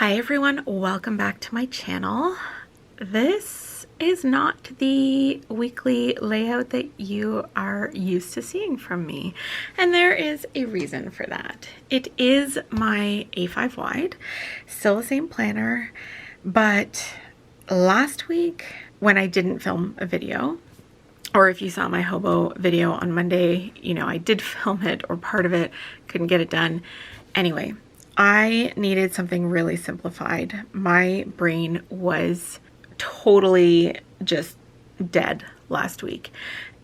Hi everyone, welcome back to my channel. This is not the weekly layout that you are used to seeing from me, and there is a reason for that. It is my A5 wide, still the same planner, but last week when I didn't film a video, or if you saw my hobo video on Monday, you know, I did film it or part of it, couldn't get it done. Anyway, I needed something really simplified. My brain was totally just dead last week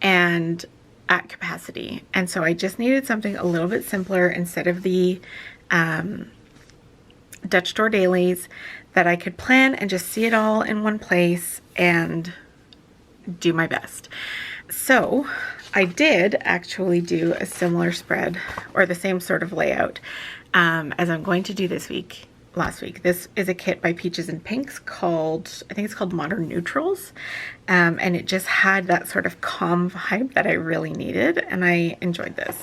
and at capacity. And so I just needed something a little bit simpler instead of the Dutch Door dailies that I could plan and just see it all in one place and do my best. So I did actually do a similar spread or the same sort of layout as I'm going to do last week. This is a kit by Peaches and Pinks called, I think it's called Modern Neutrals. And it just had that sort of calm vibe that I really needed, and I enjoyed this.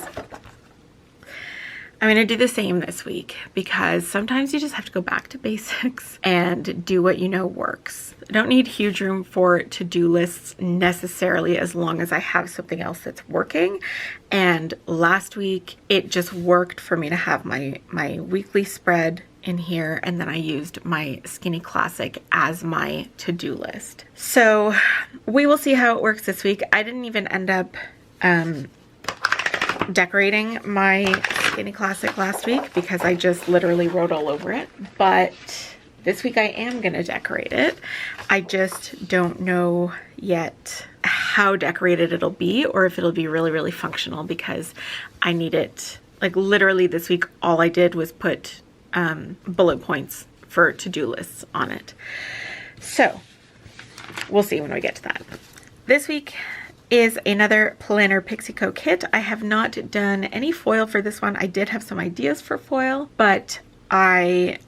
I'm going to do the same this week because sometimes you just have to go back to basics and do what you know works. I don't need huge room for to-do lists necessarily, as long as I have something else that's working. And last week it just worked for me to have my weekly spread in here, and then I used my Skinny Classic as my to-do list. So we will see how it works this week. I didn't even end up decorating my Skinny Classic last week because I just literally wrote all over it, but this week I am gonna decorate it. I just don't know yet how decorated it'll be, or if it'll be really, really functional, because I need it, like literally this week all I did was put bullet points for to-do lists on it. So we'll see when we get to that. This week is another Planner Pixie Co kit. I have not done any foil for this one. I did have some ideas for foil, but I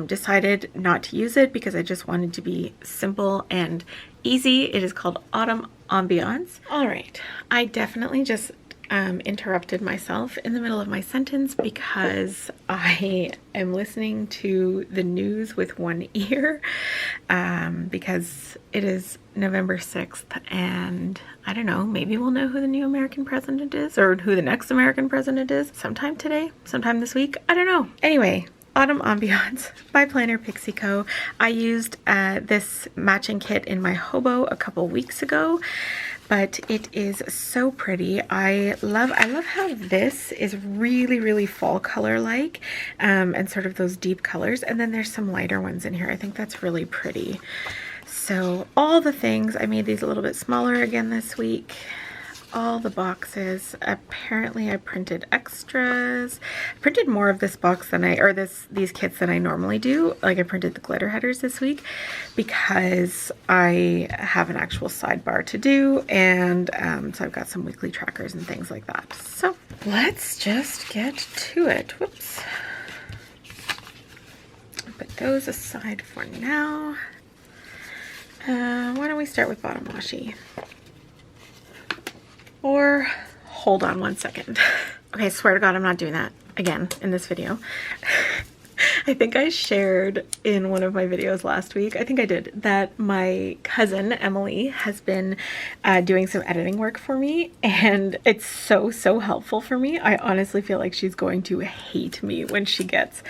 decided not to use it because I just wanted to be simple and easy. It is called Autumn Ambiance. All right, I definitely just interrupted myself in the middle of my sentence because I am listening to the news with one ear because it is November 6th, and I don't know, maybe we'll know who the new American president is, or who the next American president is sometime today, sometime this week. I don't know. Anyway, Autumn Ambiance by Planner Pixie Co. I used this matching kit in my hobo a couple weeks ago, but it is so pretty. I love how this is really, really fall color like, and sort of those deep colors. And then there's some lighter ones in here. I think that's really pretty. So all the things, I made these a little bit smaller again this week. All the boxes. Apparently I printed extras. I printed more of this box than these kits than I normally do. Like, I printed the glitter headers this week because I have an actual sidebar to do, and so I've got some weekly trackers and things like that. So let's just get to it. Whoops. Put those aside for now. Why don't we start with bottom washi? Or hold on one second. Okay, swear to God, I'm not doing that again in this video. I think I shared in one of my videos last week, I think I did, that my cousin Emily has been doing some editing work for me, and it's so helpful for me. I honestly feel like she's going to hate me when she gets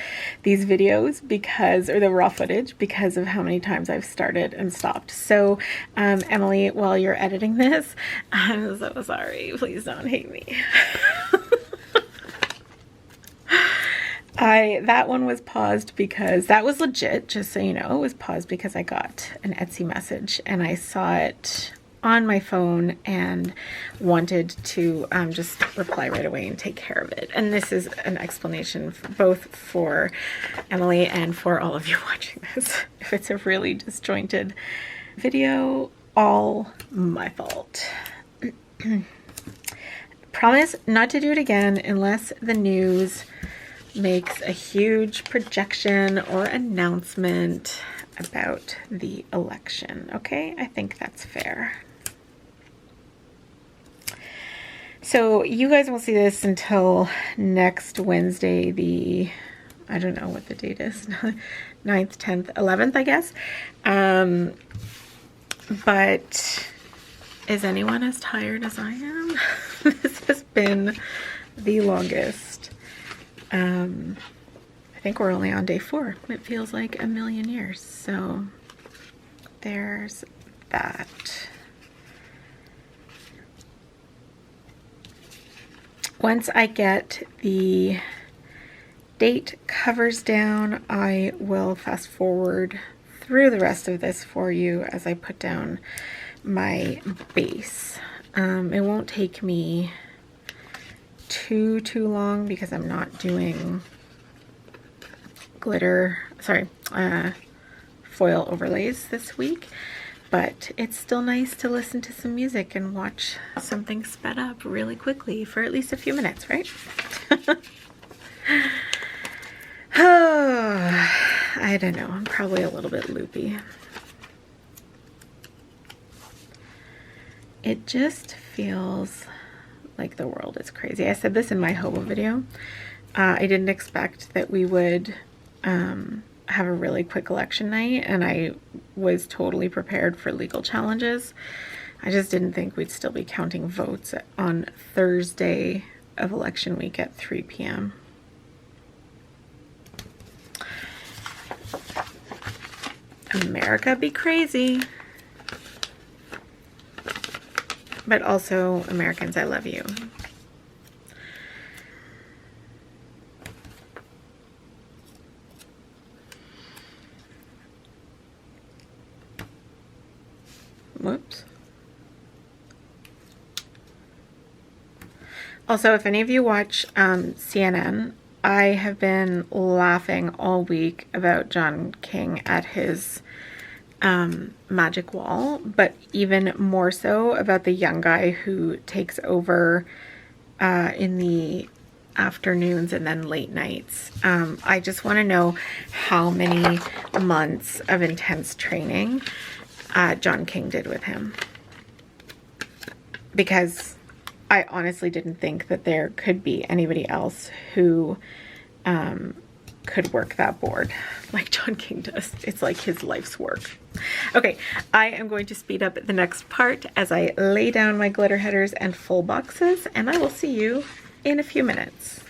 these videos or the raw footage, because of how many times I've started and stopped. So Emily, while you're editing this, I'm so sorry. Please don't hate me. That one was paused because that was legit, just so you know. It was paused because I got an Etsy message and I saw it on my phone and wanted to just reply right away and take care of it. And this is an explanation both for Emily and for all of you watching this. If it's a really disjointed video, all my fault. Promise not to do it again unless the news makes a huge projection or announcement about the election. Okay, I think that's fair. So you guys won't see this until next Wednesday, the I don't know what the date is, 9th, 10th, 11th, I guess. But is anyone as tired as I am? This has been the longest. I think we're only on day 4. It feels like a million years. So there's that. Once I get the date covers down, I will fast forward through the rest of this for you as I put down my base. It won't take me too long because I'm not doing foil overlays this week, but it's still nice to listen to some music and watch something sped up really quickly for at least a few minutes, right? Oh, I don't know, I'm probably a little bit loopy. It just feels like the world is crazy. I said this in my hobo video. I didn't expect that we would have a really quick election night, and I was totally prepared for legal challenges. I just didn't think we'd still be counting votes on Thursday of election week at 3 p.m. America be crazy. But also, Americans, I love you. Whoops. Also, if any of you watch CNN, I have been laughing all week about John King at his magic wall, but even more so about the young guy who takes over in the afternoons and then late nights. I just want to know how many months of intense training John King did with him, because I honestly didn't think that there could be anybody else who could work that board like John King does. It's like his life's work. Okay, I am going to speed up the next part as I lay down my glitter headers and full boxes, and I will see you in a few minutes.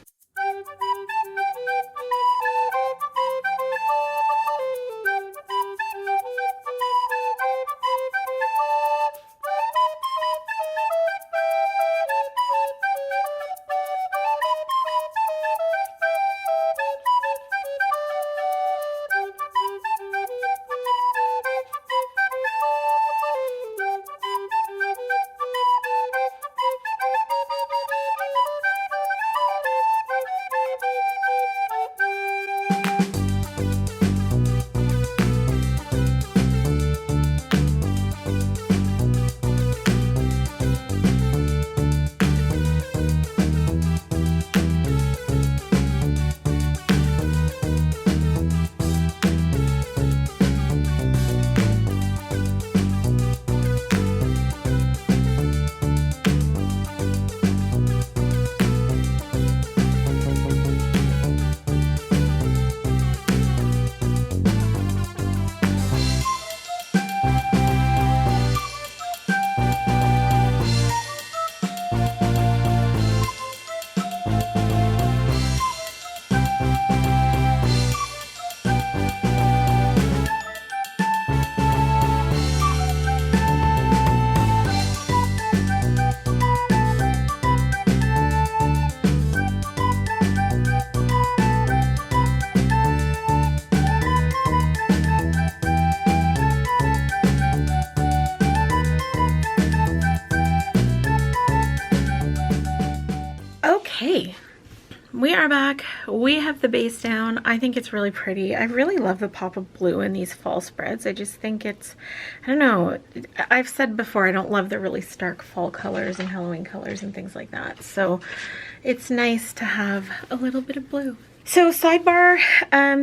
Okay, we are back. We have the base down. I think it's really pretty. I really love the pop of blue in these fall spreads. I just think it's, I don't know, I've said before I don't love the really stark fall colors and Halloween colors and things like that. So it's nice to have a little bit of blue. So sidebar,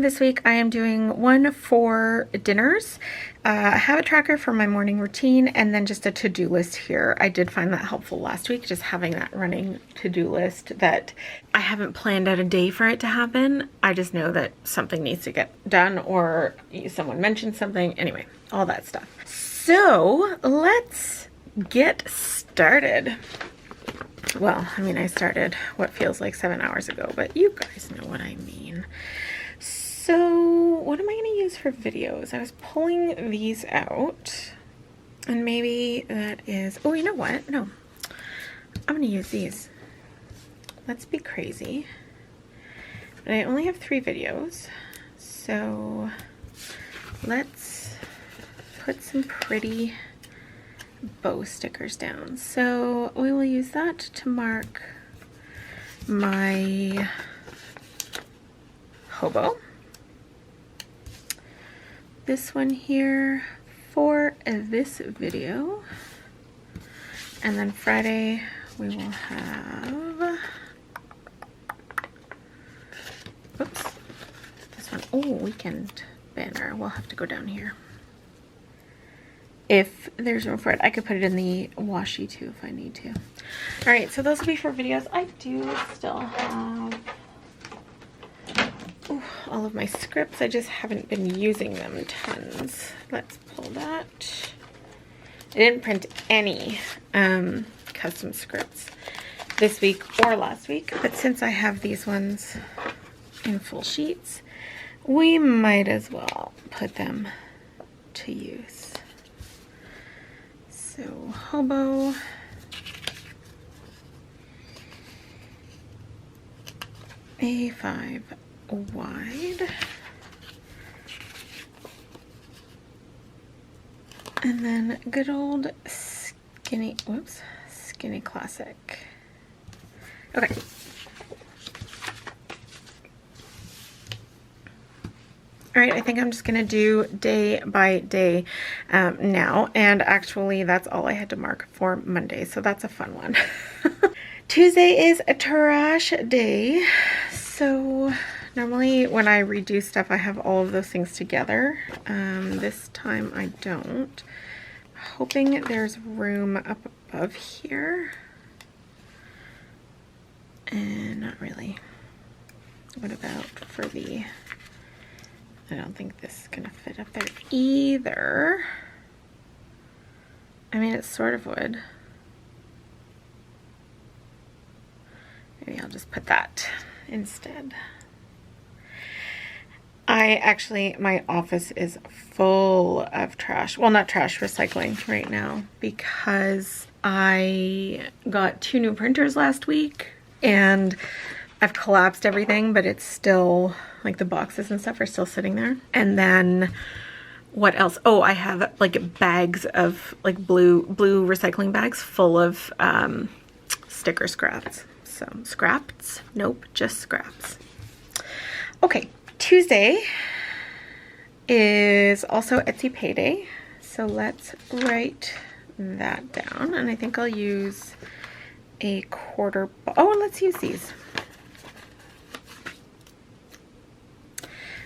this week I am doing one for dinners, a habit tracker for my morning routine, and then just a to-do list here. I did find that helpful last week, just having that running to-do list that I haven't planned out a day for it to happen. I just know that something needs to get done or someone mentioned something. Anyway, all that stuff. So let's get started. Well, I mean, I started what feels like 7 hours ago, but you guys know what I mean. So what am I going to use for videos? I was pulling these out, and maybe that is, oh, you know what? No, I'm going to use these. Let's be crazy. But I only have 3 videos, so let's put some pretty bow stickers down. So we will use that to mark my hobo. This one here for this video. And then Friday we will have, oops, this one, oh, weekend banner. We'll have to go down here. If there's room for it, I could put it in the washi too if I need to. All right, so those will be for videos. I do still have all of my scripts. I just haven't been using them tons. Let's pull that. I didn't print any custom scripts this week or last week, but since I have these ones in full sheets, we might as well put them to use. So hobo, A5 wide, and then good old skinny, whoops, skinny classic. Okay. All right, I think I'm just gonna do day by day now, and actually that's all I had to mark for Monday, so that's a fun one. Tuesday is a trash day, so normally when I redo stuff I have all of those things together. This time I don't. Hoping there's room up above here, and not really. What about for the, I don't think this is gonna fit up there either. I mean, it sort of would. Maybe I'll just put that instead. My office is full of trash. Well, not trash, recycling right now, because I got 2 new printers last week and I've collapsed everything, but it's still, like the boxes and stuff are still sitting there. And then what else? Oh, I have like bags of like blue recycling bags full of sticker scraps. So scraps? Nope, just scraps. Okay, Tuesday is also Etsy payday. So let's write that down. And I think I'll use a quarter, oh, let's use these.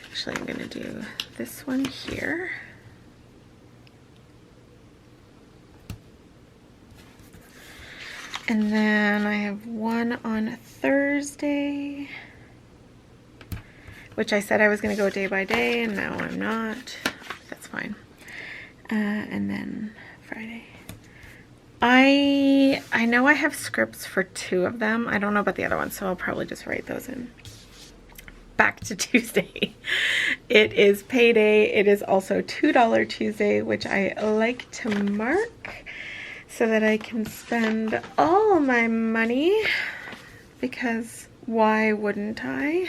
Actually, I'm gonna do this one here. And then I have one on Thursday, which I said I was gonna go day by day, and now I'm not. That's fine. And then Friday. I know I have scripts for 2 of them. I don't know about the other ones, so I'll probably just write those in. Back to Tuesday. It is payday. It is also $2 Tuesday, which I like to mark so that I can spend all my money, because why wouldn't I?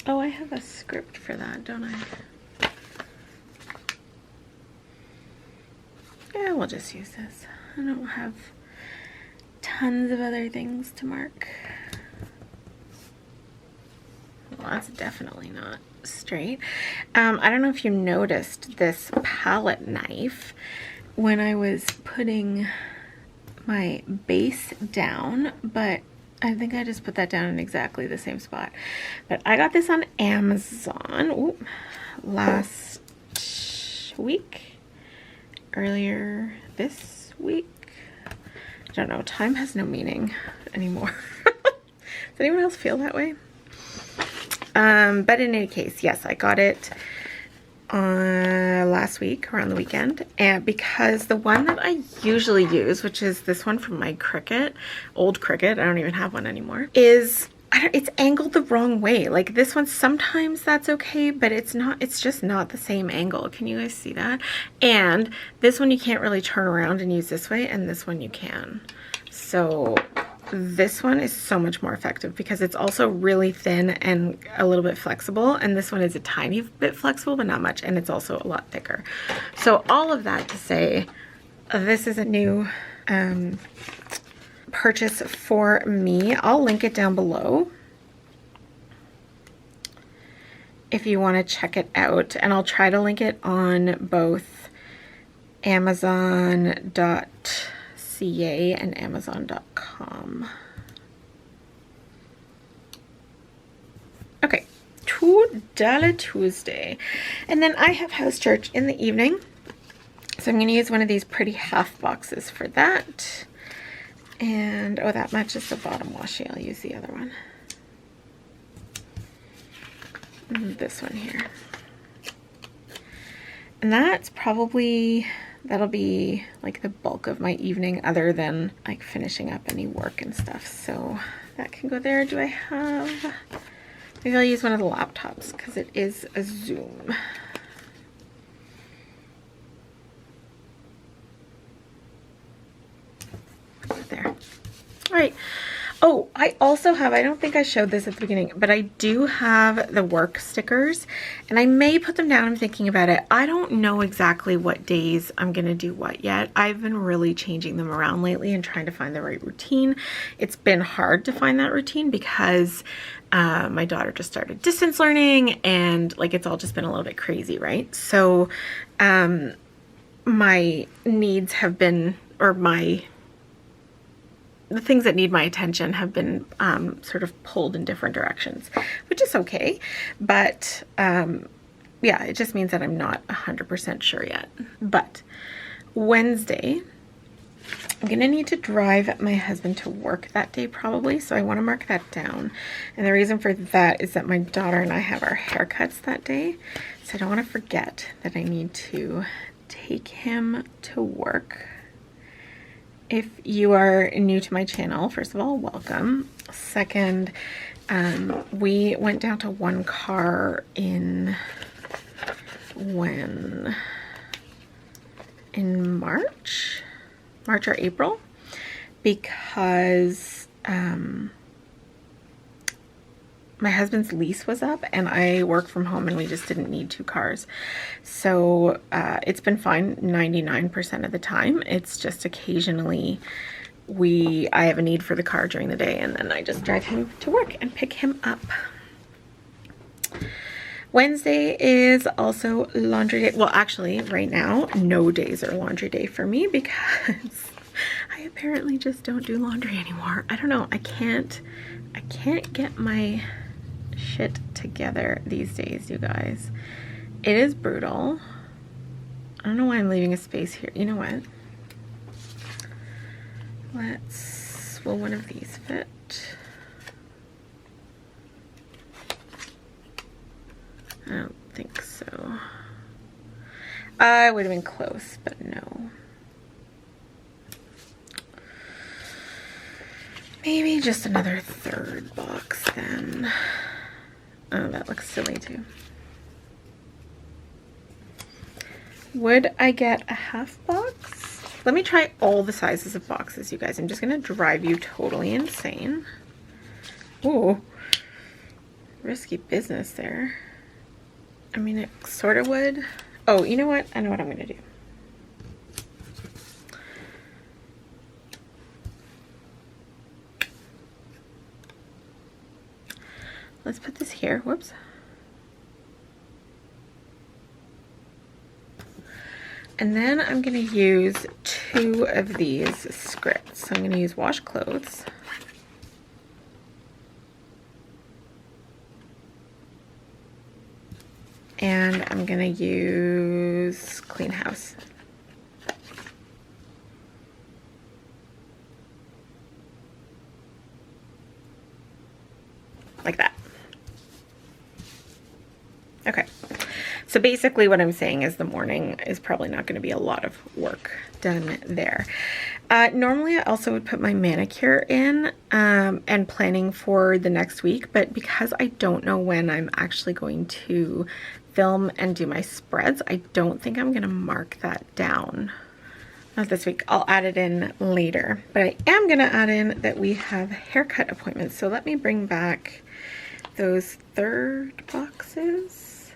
Oh, I have a script for that, don't I? Yeah, we'll just use this. I don't have tons of other things to mark. Well, that's definitely not straight. I don't know if you noticed this palette knife when I was putting my base down, but I think I just put that down in exactly the same spot. But I got this on Amazon last week, earlier this week. I don't know, time has no meaning anymore. Does anyone else feel that way? But in any case, yes, I got it last week, around the weekend, and because the one that I usually use, which is this one from my Cricut, old Cricut, I don't even have one anymore, is it's angled the wrong way. Like this one, sometimes that's okay, but it's not, it's just not the same angle. Can you guys see that? And this one you can't really turn around and use this way, and this one you can. So this one is so much more effective because it's also really thin and a little bit flexible, and this one is a tiny bit flexible but not much, and it's also a lot thicker. So all of that to say, this is a new purchase for me. I'll link it down below if you want to check it out, and I'll try to link it on both Amazon.ca and Amazon.com. Okay, $2 Tuesday. And then I have house church in the evening, so I'm going to use one of these pretty half boxes for that. And oh, that matches the bottom washi. I'll use the other one. This one here. And that's probably, that'll be like the bulk of my evening, other than like finishing up any work and stuff. So that can go there. Do I have, maybe I'll use one of the laptops because it is a Zoom. There. All right. Oh, I also have, I don't think I showed this at the beginning, but I do have the work stickers, and I may put them down. I'm thinking about it. I don't know exactly what days I'm going to do what yet. I've been really changing them around lately and trying to find the right routine. It's been hard to find that routine because my daughter just started distance learning, and like it's all just been a little bit crazy, right? So my needs have been, or the things that need my attention have been sort of pulled in different directions, which is okay. But yeah, it just means that I'm not 100% sure yet. But Wednesday, I'm gonna need to drive my husband to work that day probably, so I want to mark that down. And the reason for that is that my daughter and I have our haircuts that day, so I don't want to forget that I need to take him to work. If you are new to my channel, first of all, welcome. Second, we went down to one car in March or April, because my husband's lease was up and I work from home and we just didn't need two cars. So it's been fine 99% of the time. It's just occasionally I have a need for the car during the day, and then I just drive him to work and pick him up. Wednesday is also laundry day. Well, actually right now, no days are laundry day for me because I apparently just don't do laundry anymore. I don't know. I can't get my shit together these days, you guys. It is brutal. I don't know why I'm leaving a space here. You know what? Will one of these fit? I don't think so. I would have been close, but no. Maybe just another third box then. Oh, that looks silly too. Would I get a half box? Let me try all the sizes of boxes, you guys. I'm just gonna drive you totally insane. Ooh, risky business there. I mean, it sort of would. Oh, you know what? I know what I'm gonna do. Let's put this here. Whoops. And then I'm going to use 2 of these scripts. So I'm going to use wash clothes. And I'm going to use clean house. Like that. Okay. So basically what I'm saying is the morning is probably not going to be a lot of work done there. Normally I also would put my manicure in and planning for the next week, but because I don't know when I'm actually going to film and do my spreads, I don't think I'm going to mark that down. Not this week. I'll add it in later, but I am going to add in that we have haircut appointments. So let me bring back those 3rd boxes.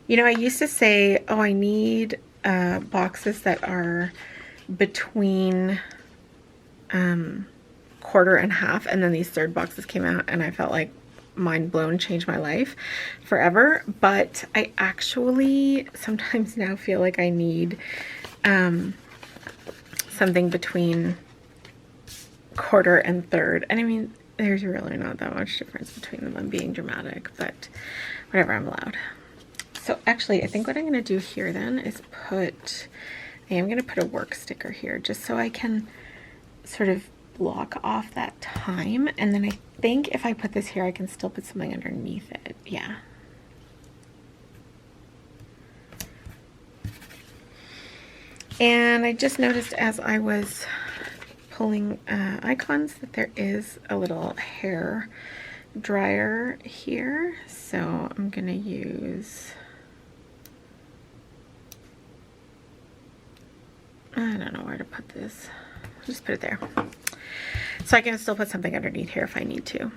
You know, I used to say, oh, I need boxes that are between quarter and half, and then these 3rd boxes came out and I felt like mind blown, changed my life forever. But I actually sometimes now feel like I need something between quarter and 3rd. And I mean, there's really not that much difference between them. I'm being dramatic, but whatever, I'm allowed. So actually, I think what I'm going to do here then is I am going to put a work sticker here just so I can sort of block off that time. And then I think if I put this here, I can still put something underneath it. Yeah. And I just noticed as I was pulling icons that there is a little hair dryer here. So I'm going to use... I don't know where to put this. I'll just put it there. So I can still put something underneath here if I need to.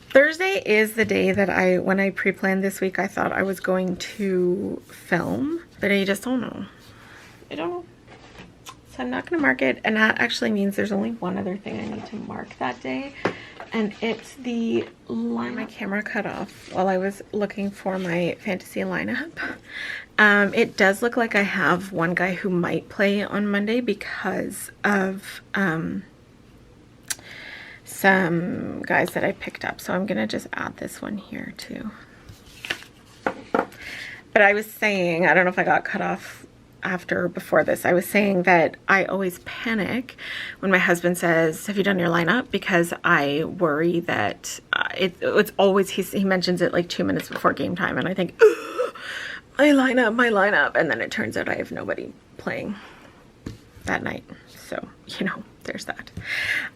Thursday is the day that when I pre-planned this week, I thought I was going to film, but I just don't know. I don't know. So I'm not going to mark it. And that actually means there's only one other thing I need to mark that day. And it's the line. My camera cut off while I was looking for my fantasy lineup. It does look like I have one guy who might play on Monday because of some guys that I picked up. So I'm going to just add this one here too. But I was saying, I don't know if I got cut off after or before this, I was saying that I always panic when my husband says, have you done your lineup? Because I worry that it's always, he mentions it like 2 minutes before game time. And I think, my lineup. And then it turns out I have nobody playing that night. So, you know, there's that.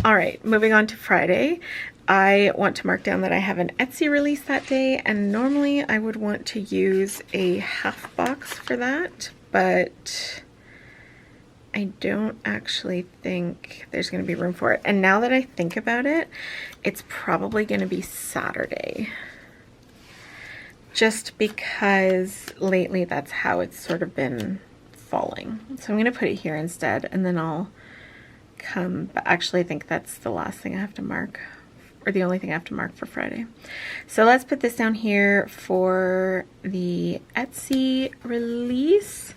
All right, moving on to Friday. I want to mark down that I have an Etsy release that day. And normally I would want to use a half box for that, but I don't actually think there's going to be room for it. And now that I think about it, it's probably going to be Saturday. Just because lately that's how it's sort of been falling. So I'm going to put it here instead, and then I'll come back. Actually, I think that's the last thing I have to mark, or the only thing I have to mark for Friday. So let's put this down here for the Etsy release.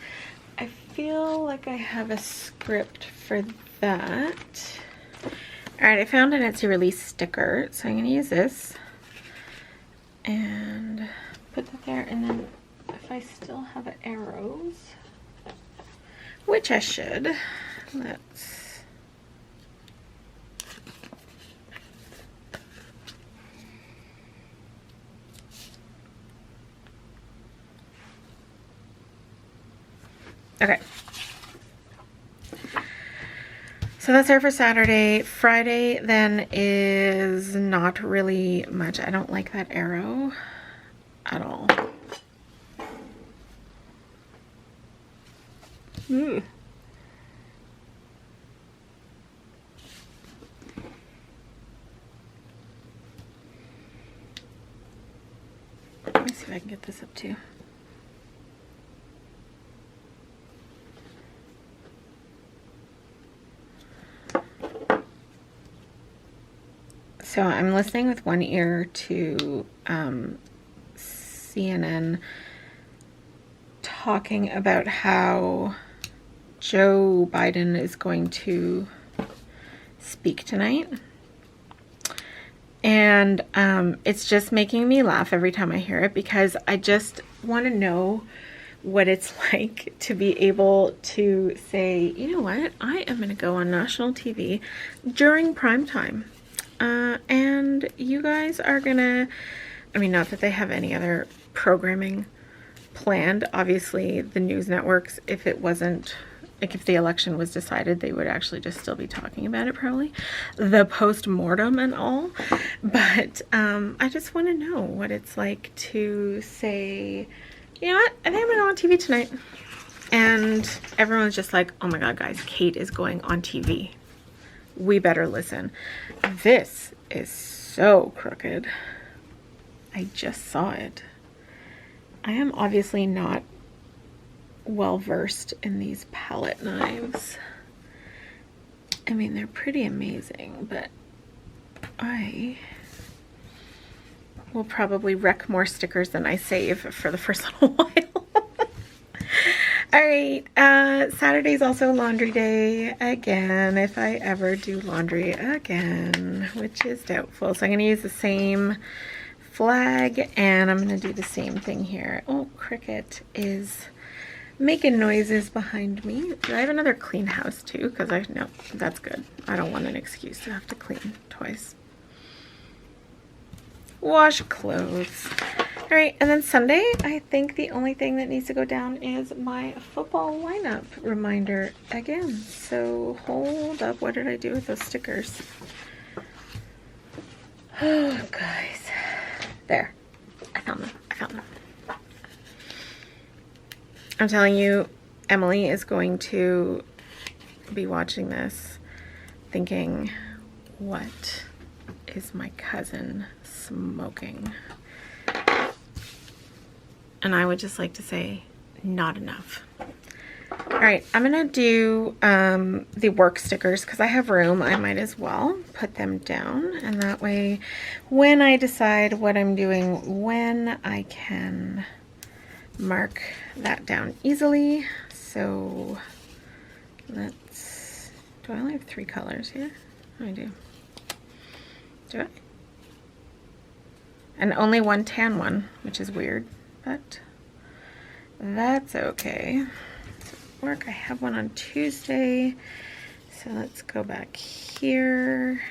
I feel like I have a script for that. All right, I found an Etsy release sticker, so I'm going to use this and put that there. And then if I still have arrows, which I should, let's... Okay, so that's there for Saturday. Friday then is not really much. I don't like that arrow at all. Let me see if I can get this up too. So I'm listening with one ear to CNN talking about how Joe Biden is going to speak tonight. And it's just making me laugh every time I hear it, because I just want to know what it's like to be able to say, you know what, I am going to go on national TV during prime time. And you guys are going to, I mean, not that they have any other programming planned. Obviously, the news networks, if it wasn't, like if the election was decided, they would actually just still be talking about it probably, the post-mortem and all. But I just want to know what it's like to say, you know what, I think I'm gonna go on TV tonight. And everyone's just like, oh my God, guys, Kate is going on TV. We better listen. This is so crooked. I just saw it. I am obviously not well versed in these palette knives. I mean, they're pretty amazing, but I will probably wreck more stickers than I save for the first little while. All right, Saturday's also laundry day again, if I ever do laundry again, which is doubtful. So I'm gonna use the same flag, and I'm gonna do the same thing here. Oh, Cricket is making noises behind me. Do I have another clean house too? Because no, that's good. I don't want an excuse to have to clean twice. Wash clothes. All right, and then Sunday, I think the only thing that needs to go down is my football lineup reminder again. So hold up, what did I do with those stickers? Oh, guys. There, I found them, I found them. I'm telling you, Emily is going to be watching this thinking, what is my cousin smoking? And I would just like to say, not enough. All right, I'm gonna do the work stickers because I have room. I might as well put them down, and that way when I decide what I'm doing when, I can mark that down easily. So let's, do I only have 3 colors here? I do. Do I? And only one tan one, which is weird, but that's okay. So work, I have one on Tuesday. So let's go back here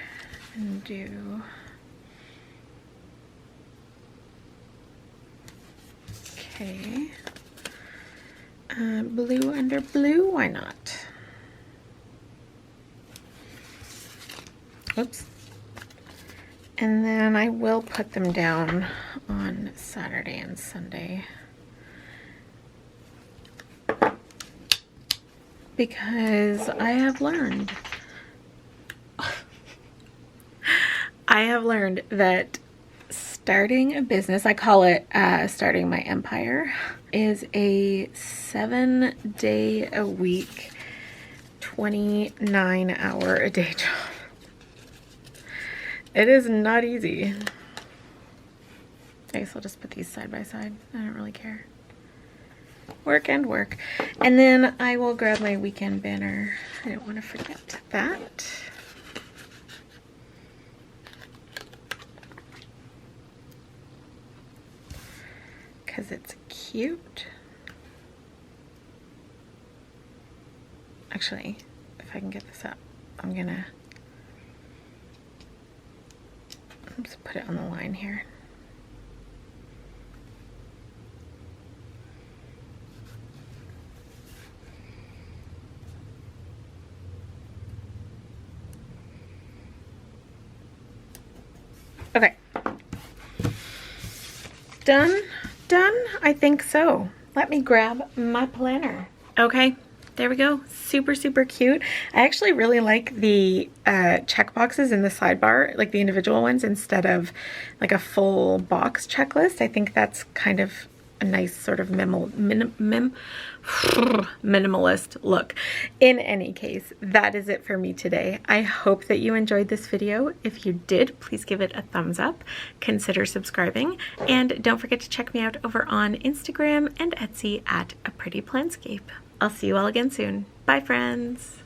and do, okay. Blue under blue, why not? Oops. And then I will put them down on Saturday and Sunday, because I have learned that starting a business, I call it starting my empire, is a 7-day-a-week, 29-hour-a-day job. It is not easy. I guess I'll just put these side by side. I don't really care. Work and work. And then I will grab my weekend banner. I don't want to forget that. Because it's cute. Actually, if I can get this up, I'm gonna just put it on the line here. Okay. Done? Done? I think so. Let me grab my planner. Okay. There we go. Super, super cute. I actually really like the check boxes in the sidebar, like the individual ones, instead of like a full box checklist. I think that's kind of a nice sort of minimalist look. In any case, that is it for me today. I hope that you enjoyed this video. If you did, please give it a thumbs up, consider subscribing, and don't forget to check me out over on Instagram and Etsy at A Pretty Planscape. I'll see you all again soon. Bye, friends.